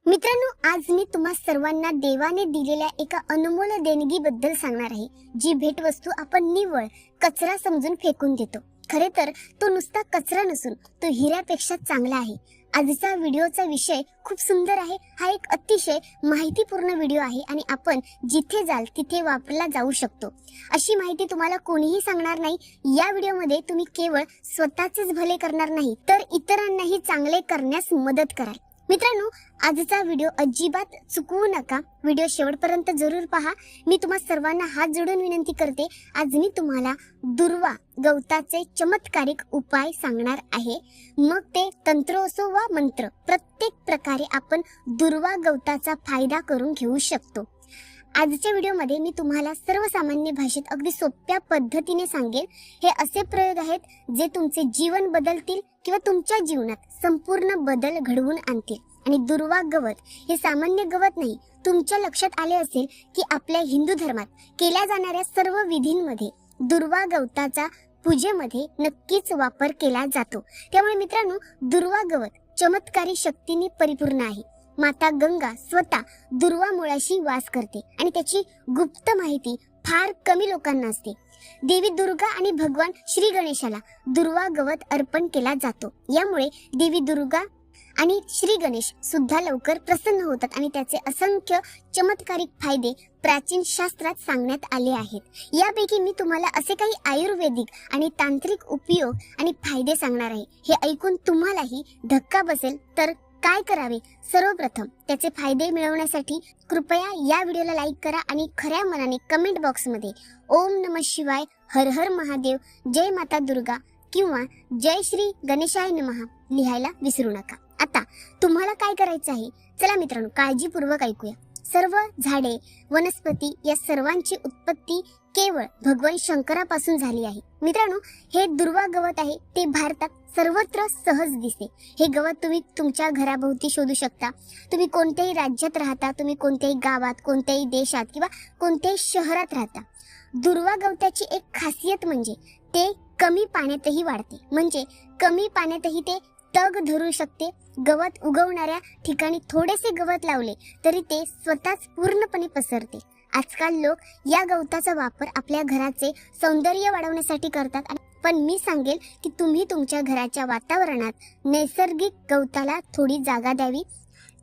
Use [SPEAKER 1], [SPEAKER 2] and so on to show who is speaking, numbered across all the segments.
[SPEAKER 1] मित्रांनो, आज मी तुम्हा सर्वांना देवाने दिलेल्या एका अनमोल देणगीबद्दल सांगणार आहे, जी भेटवस्तू आपण निव्वळ कचरा समजून फेकून देतो. खरे तर तो नुसता कचरा नसून तो हिऱ्यापेक्षा चांगला आहे. आजचा व्हिडिओचा विषय खूप सुंदर आहे. हा एक अतिशय माहितीपूर्ण व्हिडिओ आहे आणि आपण जिथे जाल तिथे वापरला जाऊ शकतो अशी माहिती तुम्हाला कोणीही सांगणार नाही. या व्हिडिओमध्ये तुम्ही केवळ स्वतःचेच भले करणार नाही तर इतरांनाही चांगले करण्यास मदत कराल. मित्रांनो, आजचा व्हिडिओ अजिबात चुकवू नका. व्हिडिओ शेवटपर्यंत जरूर पहा. मी तुम्हा सर्वांना हात जोडून विनंती करते. आज मी तुम्हाला दुर्वा गवताचे चमत्कारिक उपाय सांगणार आहे. मग ते तंत्र असो वा मंत्र, प्रत्येक प्रकारे आपण दुर्वा गवताचा फायदा करून घेऊ शकतो. आजच्या व्हिडिओमध्ये मी तुम्हाला सर्वसामान्य भाषेत अगदी सोप्या पद्धतीने सांगेन. हे असे प्रयोग आहेत जे तुमचे जीवन बदलतील किंवा तुमच्या जीवनात संपूर्ण बदल घडवून आणतील. आणि दुर्वा गवत हे सामान्य गवत नाही. तुमच्या लक्षात आले असेल की आपल्या हिंदू धर्मात केल्या जाणाऱ्या सर्व विधींमध्ये दुर्वा गवताचा पूजेमध्ये नक्कीच वापर केला जातो. त्यामुळे मित्रांनो, दुर्वा गवत चमत्कारी शक्तीने परिपूर्ण आहे. माता गंगा स्वतः दुर्वा मुळाशी वास करते आणि त्याची गुप्त माहिती फार कमी लोकांना असते. देवी दुर्गा आणि भगवान श्री गणेशाला दुर्वा गवत अर्पण केला जातो. यामुळे देवी दुर्गा आणि श्री गणेश सुद्धा लवकर प्रसन्न होतात आणि त्याचे असंख्य चमत्कारिक फायदे प्राचीन शास्त्रात सांगण्यात आले आहेत. यापैकी मी तुम्हाला असे काही आयुर्वेदिक आणि तांत्रिक उपयोग आणि फायदे सांगणार आहे. हे ऐकून तुम्हालाही धक्का बसेल तर काय करावे? सर्वप्रथम त्याचे फायदे मिळवण्यासाठी कृपया या व्हिडिओला लाईक करा आणि खऱ्या मनाने कमेंट बॉक्समध्ये ओम नमः शिवाय, हर हर महादेव, जय माता दुर्गा किंवा जय श्री गणेशाय नमः लिहायला विसरू नका. आता तुम्हाला काय करायचं आहे? चला मित्रांनो, काळजीपूर्वक ऐकूया. सर्व झाडे, वनस्पती या सर्वांची उत्पत्ती केवळ भगवान शंकरापासून झाली आहे. मित्रांनो, हे दुर्वा गवत आहे ते भारतात सर्वत्र सहज दिसते. हे गवत तुम्ही तुमच्या घराभोवती शोधू शकता. तुम्ही कोणत्याही राज्यात राहता, तुम्ही कोणत्याही गावात, कोणत्याही देशात किंवा कोणत्याही शहरात राहता. दुर्वा गवताची एक खासियत म्हणजे ते कमी पाण्यातही वाढते. म्हणजे कमी पाण्यातही ते तग धरू शकते. गवत उगवणाऱ्या ठिकाणी थोडेसे गवत लावले तरी ते स्वतःच पूर्णपणे पसरते. आजकाल लोक या गवताचा वापर आपल्या घराचे सौंदर्य वाढवण्यासाठी करतात. पण मी सांगेल की तुम्ही तुमच्या घराच्या वातावरणात नैसर्गिक गवताला थोडी जागा द्यावी.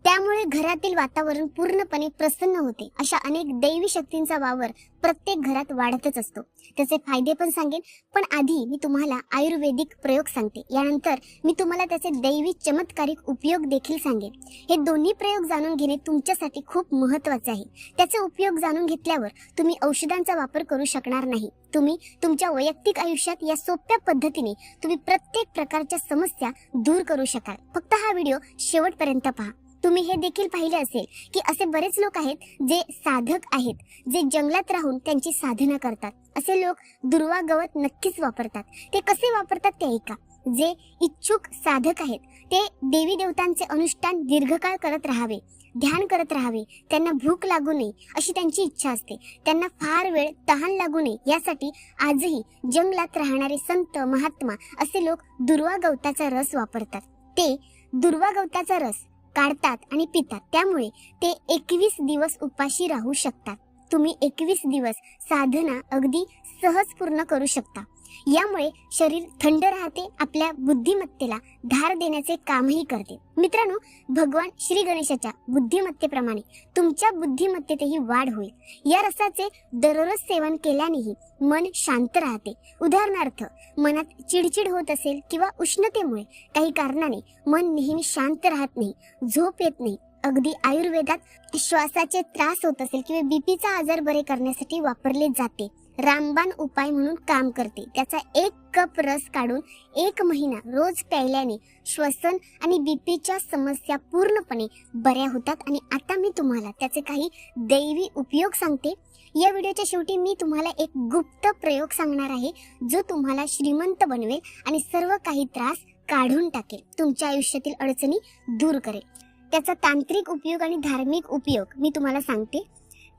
[SPEAKER 1] त्यामुळे घरातील वातावरण पूर्णपणे प्रसन्न होते. अशा अनेक दैवी शक्तींचा वावर प्रत्येक घरात वाढतच असतो. त्याचे फायदे पण सांगेन, पण आधी मी तुम्हाला आयुर्वेदिक प्रयोग सांगते. यानंतर मी तुम्हाला त्याचे दैवी चमत्कारिक उपयोग देखील सांगेन. हे दोन्ही प्रयोग जाणून घेणे तुमच्यासाठी खूप महत्त्वाचे आहे. त्याचे उपयोग जाणून घेतल्यावर तुम्ही औषधांचा वापर करू शकणार नाही. तुम्ही तुमच्या वैयक्तिक आयुष्यात या सोप्या पद्धतीने तुम्ही प्रत्येक प्रकारच्या समस्या दूर करू शकाल. फक्त हा व्हिडिओ शेवटपर्यंत पहा. तुम्ही हे देखील पाहिले असेल की असे बरेच लोक आहेत जे साधक आहेत, जे जंगलात राहून त्यांची साधना करतात. असे लोक दुर्वा गवत नक्कीच वापरतात. ते कसे वापरतात ते ऐका. जे इच्छुक साधक आहेत ते देवी देवतांचे अनुष्ठान दीर्घकाळ करत राहावे, ध्यान करत राहावे. त्यांना भूक लागू नये अशी त्यांची इच्छा असते. त्यांना फार वेळ तहान लागू नये यासाठी आजही जंगलात राहणारे संत महात्मा असे लोक दुर्वा गवताचा रस वापरतात. ते दुर्वा गवताचा रस काढतात आणि पितात. त्यामुळे ते 21 दिवस उपाशी राहू शकतात. तुम्ही 21 दिवस साधना अगदी सहज पूर्ण करू शकता. यामुळे शरीर थंड राहते, आपल्या बुद्धिमत्तेला धार देण्याचे कामही करते. मित्रांनो, भगवान श्री गणेशाच्या बुद्धिमत्तेप्रमाणे तुमच्या बुद्धिमत्तेतही वाढ होईल. या रसाचे दररोज सेवन केल्यानेही मन शांत राहते. उदाहरणार्थ, मनात चिडचिड होत असेल किंवा उष्णतेमुळे काही कारणाने मन नेहमी शांत राहत नाही, झोप येत नाही, अगदी आयुर्वेदात श्वासाचे त्रास होत असेल किंवा बीपीचा आजार बरे करण्यासाठी वापरले जाते. रामबाण उपाय म्हणून काम करते. त्याचा 1 कप रस काढून 1 महिना रोज प्यायल्याने श्वसन आणि बीपीच्या समस्या पूर्णपणे बऱ्या होतात. आणि आता मी तुम्हाला त्याचे काही दैवी उपयोग सांगते. या व्हिडिओच्या शेवटी मी तुम्हाला एक गुप्त प्रयोग सांगणार आहे, जो तुम्हाला श्रीमंत बनवेल आणि सर्व काही त्रास काढून टाकेल, तुमच्या आयुष्यातील अडचणी दूर करेल. त्याचा तांत्रिक उपयोग आणि धार्मिक उपयोग मी तुम्हाला सांगते.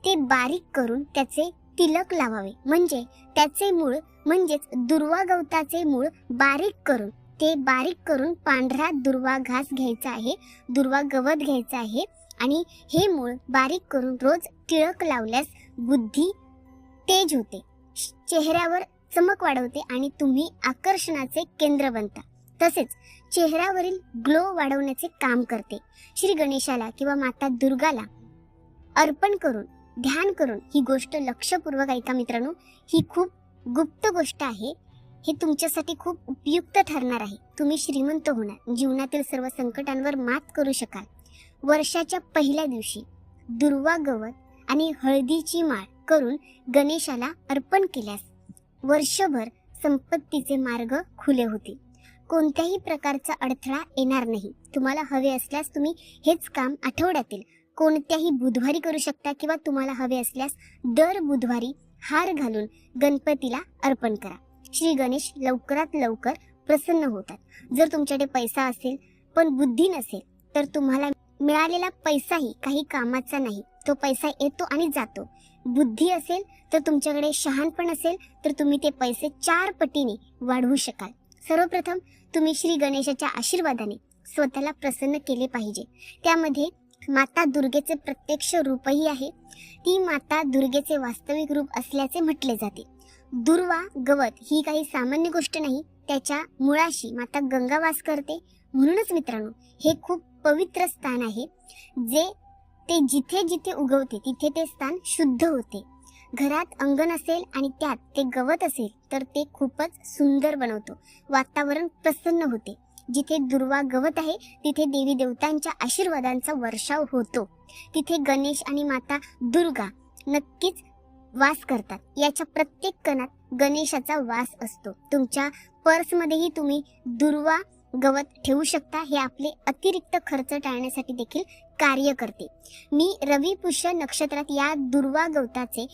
[SPEAKER 1] ते बारीक करून त्याचे तिलक लावावे. म्हणजे त्याचे मूळ म्हणजेच दुर्वा गवताचे मूळ बारीक करून पांढरा दुर्वा घास घ्यायचा आहे, दुर्वा गवत घ्यायचा आहे आणि हे मूळ बारीक करून रोज टिळक लावल्यास बुद्धी तेज होते, चेहऱ्यावर चमक वाढवते आणि तुम्ही आकर्षणाचे केंद्र बनता. तसेच चेहऱ्यावरील ग्लो वाढवण्याचे काम करते. श्री गणेशाला किंवा माता दुर्गाला अर्पण करून ध्यान करून ही गोष्ट लक्षपूर्वक ऐका मित्रांनो. ही खूप गुप्त गोष्ट आहे. हे तुमच्यासाठी खूप उपयुक्त ठरणार आहे. तुम्ही श्रीमंत होणार, जीवनातील सर्व संकटांवर मात करू शकाल. वर्षाच्या पहिल्या दिवशी दुर्वा गवत आणि हळदीची माळ करून गणेशाला अर्पण केल्यास वर्षभर संपत्तीचे मार्ग खुले होतील. कोणत्याही प्रकारचा अडथळा येणार नाही. तुम्हाला हवे असल्यास तुम्ही हेच काम आठवड्यातील कोणत्याही बुधवारी करू शकता किंवा तुम्हाला हवे असल्यास दर बुधवारी हार घालून गणपतीला अर्पण करा. श्री गणेश लवकरात लवकर प्रसन्न होतात. जर तुमच्याकडे पैसा असेल पण बुद्धी नसेल तर तुम्हाला मिळालेला पैसाही काही कामाचा नाही. तो पैसा येतो आणि जातो. बुद्धी असेल तर तुमच्याकडे शहाणपण असेल तर तुम्ही ते पैसे 4 पटीने वाढवू शकाल. सर्वप्रथम तुम्ही श्री गणेशाच्या आशीर्वादाने स्वतःला प्रसन्न केले पाहिजे. त्यामध्ये माता दुर्गेचे प्रत्यक्ष रूपही आहे. ती माता दुर्गेचे वास्तविक रूप असल्याचे म्हटले जाते. दुर्वा गवत ही काही सामान्य गोष्ट नाही. त्याच्या मुळाशी माता गंगा वास करते. म्हणूनच मित्रांनो हे खूप पवित्र स्थान आहे. ते जिथे जिथे उगवते तिथे ते स्थान शुद्ध होते. घरात अंगण असेल आणि त्यात ते गवत असेल तर ते खूपच सुंदर बनवतो. वातावरण प्रसन्न होते. जिथे दुर्वा गवत आहे तिथे देवी देवतांच्या आशीर्वादांचा वर्षाव होतो. तिथे गणेश आणि माता दुर्गा नक्कीच वास करतात. याच्या प्रत्येक कणात गणेशाचा वास असतो. तुमच्या पर्समध्येही तुम्ही दुर्वा गवत ठेवू शकता. हे आपले अतिरिक्त खर्च टाळण्यासाठी देखील कार्य करते. मी रवी पुष्य नक्षत्रात या दुर्वा गवताचे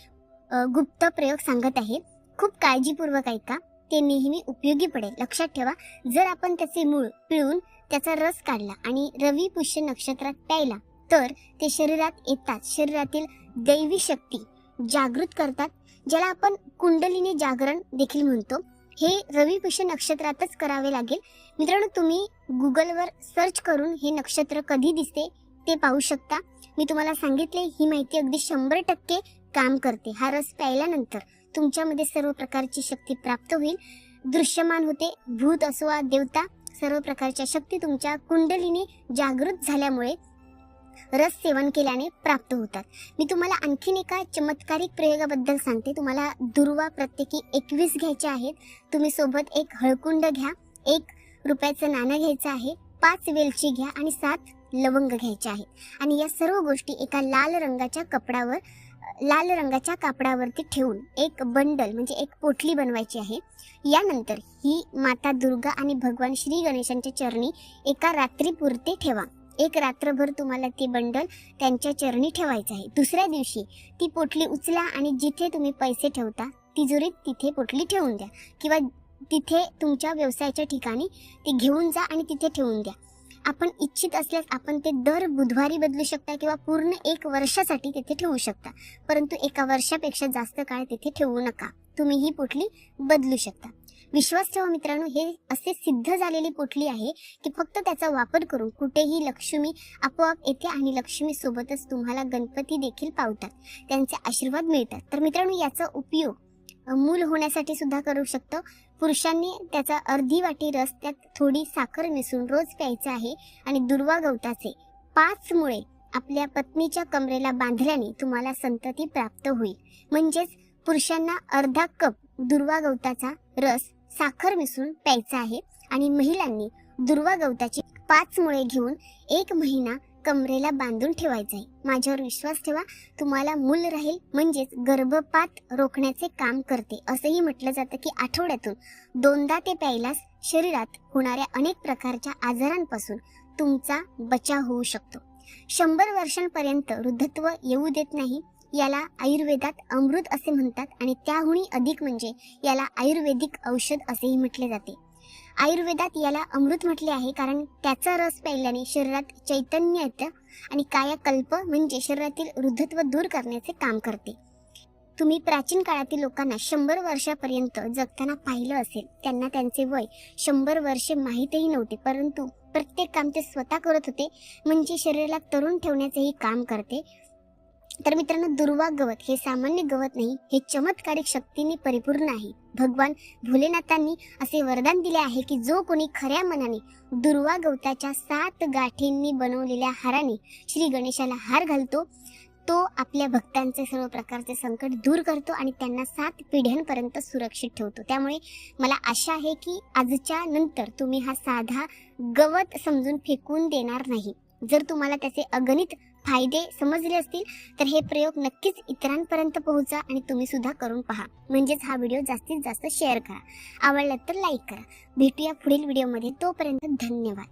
[SPEAKER 1] गुप्त प्रयोग सांगत आहे. खूप काळजीपूर्वक ऐका. ते नेहमी उपयोगी पडेल. लक्षात ठेवा, जर आपण त्याचे मूळ पिळून त्याचा रस काढला आणि रवी पुष्य नक्षत्रात प्यायला तर ते शरीरात येतात. शरीरातील दैवी शक्ती जागृत करतात, ज्याला आपण कुंडलिनी जागरण देखील म्हणतो. हे रवी पुष्य नक्षत्रातच करावे लागेल. मित्रांनो तुम्ही गुगलवर सर्च करून हे नक्षत्र कधी दिसते ते पाहू शकता. मी तुम्हाला सांगितले ही माहिती अगदी 100% काम करते. हा रस प्यायल्यानंतर तुमच्यामध्ये सर्व प्रकारची शक्ती प्राप्त होईल, दृश्यमान होते. भूत असो वा देवता, सर्व प्रकारच्या शक्ती तुमच्या कुंडलीने जागृत झाल्यामुळे रस सेवन केल्याने प्राप्त होतात. मी तुम्हाला आणखीन एका चमत्कारिक प्रयोगाबद्दल सांगते. तुम्हाला दुर्वा प्रत्येकी 21 घ्यायचे आहेत. तुम्ही सोबत एक हळकुंड घ्या, 1 रुपयाचं नाणं घ्यायचं आहे, 5 वेलची घ्या आणि 7 लवंग घ्यायचे आहेत. आणि या सर्व गोष्टी एका लाल रंगाच्या कापडावरती ठेवून एक बंडल म्हणजे एक पोटली बनवायची आहे. यानंतर ही माता दुर्गा आणि भगवान श्री गणेशांच्या चरणी एका रात्रीपुरते ठेवा. एक रात्रभर तुम्हाला ते बंडल त्यांच्या चरणी ठेवायचं आहे. दुसऱ्या दिवशी ती पोटली उचला आणि जिथे तुम्ही पैसे ठेवता तिजोरीत तिथे पोटली ठेवून द्या किंवा तिथे तुमच्या व्यवसायाच्या ठिकाणी ती घेऊन जा आणि तिथे ठेवून द्या. आपण इच्छित असल्यास आपण ते दर बुधवारी बदलू शकता किंवा पूर्ण 1 वर्षासाठी तिथे ठेवू शकता. परंतु 1 वर्षापेक्षा जास्त काळ तिथे ठेवू नका. तुम्ही ही पोटली बदलू शकता. विश्वास ठेवा मित्रांनो, हे असे सिद्ध झालेली पोटली आहे की फक्त त्याचा वापर करून कुठेही लक्ष्मी आपोआप येते आणि लक्ष्मी सोबतच तुम्हाला गणपती देखील पावतात, त्यांचे आशीर्वाद मिळतात. तर मित्रांनो याचा उपयोग मूल होण्यासाठी सुद्धा करू शकतो. पुरुषांनी त्याचा अर्धी वाटी रस त्यात थोडी साखर मिसळून रोज प्यायचा आहे आणि दुर्वा गवताचे 5 मुळे आपल्या पत्नीच्या कमरेला बांधल्याने तुम्हाला संतती प्राप्त होईल. म्हणजेच पुरुषांना अर्धा कप दुर्वा गवताचा रस साखर मिसळून प्यायचा आहे आणि महिलांनी दुर्वा गवताची 5 मुळे घेऊन 1 महिना कमरेला बांधून ठेवायचं आहे. माझ्यावर विश्वास ठेवा, तुम्हाला मूल राहील. म्हणजेच गर्भपात रोखण्याचे काम करते. असंही म्हटलं जातं की आठवड्यातून 2दा ते प्यायलास शरीरात होणाऱ्या अनेक प्रकारच्या आजारांपासून तुमचा बचाव होऊ शकतो. 100 वर्षांपर्यंत वृद्धत्व येऊ देत नाही. याला आयुर्वेदात अमृत असे म्हणतात आणि त्याहूनही अधिक म्हणजे याला आयुर्वेदिक औषध असेही म्हटले जाते. आयुर्वेदात याला अमृत म्हटले आहे कारण त्याचा रस प्यायल्याने शरीरात चैतन्य येतं आणि कायाकल्प म्हणजे शरीरातील वृद्धत्व दूर करण्याचे काम करते. तुम्ही प्राचीन काळातील लोकांना 100 वर्षापर्यंत जगताना पाहिलं असेल. त्यांना त्यांचे वय 100 वर्षे माहीतही नव्हते, परंतु प्रत्येक काम ते स्वतः करत होते, म्हणजे शरीराला तरुण ठेवण्याचे ही काम करते. तर मित्रांनो, दुर्वा गवत हे सामान्य गवत नाही, हे चमत्कारिक शक्तीने परिपूर्ण आहे. भगवान भोलेनाथांनी असे वरदान दिले आहे की जो कोणी खऱ्या मनाने दुर्वा गवताच्या 7 गाठींनी बनवलेल्या हाराने श्री गणेशाला हार घालतो, तो आपल्या भक्तांचे सर्व प्रकारचे संकट दूर करतो आणि त्यांना 7 पिढ्यांपर्यंत सुरक्षित ठेवतो. त्यामुळे मला आशा आहे की आजच्या नंतर तुम्ही हा साधा गवत समजून फेकून देणार नाही. जर तुम्हाला त्याचे अगणित फायदे समजले असतील तर हे प्रयोग नक्कीच इतरांपर्यंत पोहोचा आणि तुम्ही सुद्धा करून पहा. म्हणजेच हा व्हिडिओ जास्तीत जास्त शेअर करा. आवडला तर लाईक करा. भेटूया पुढील व्हिडिओमध्ये. तोपर्यंत धन्यवाद.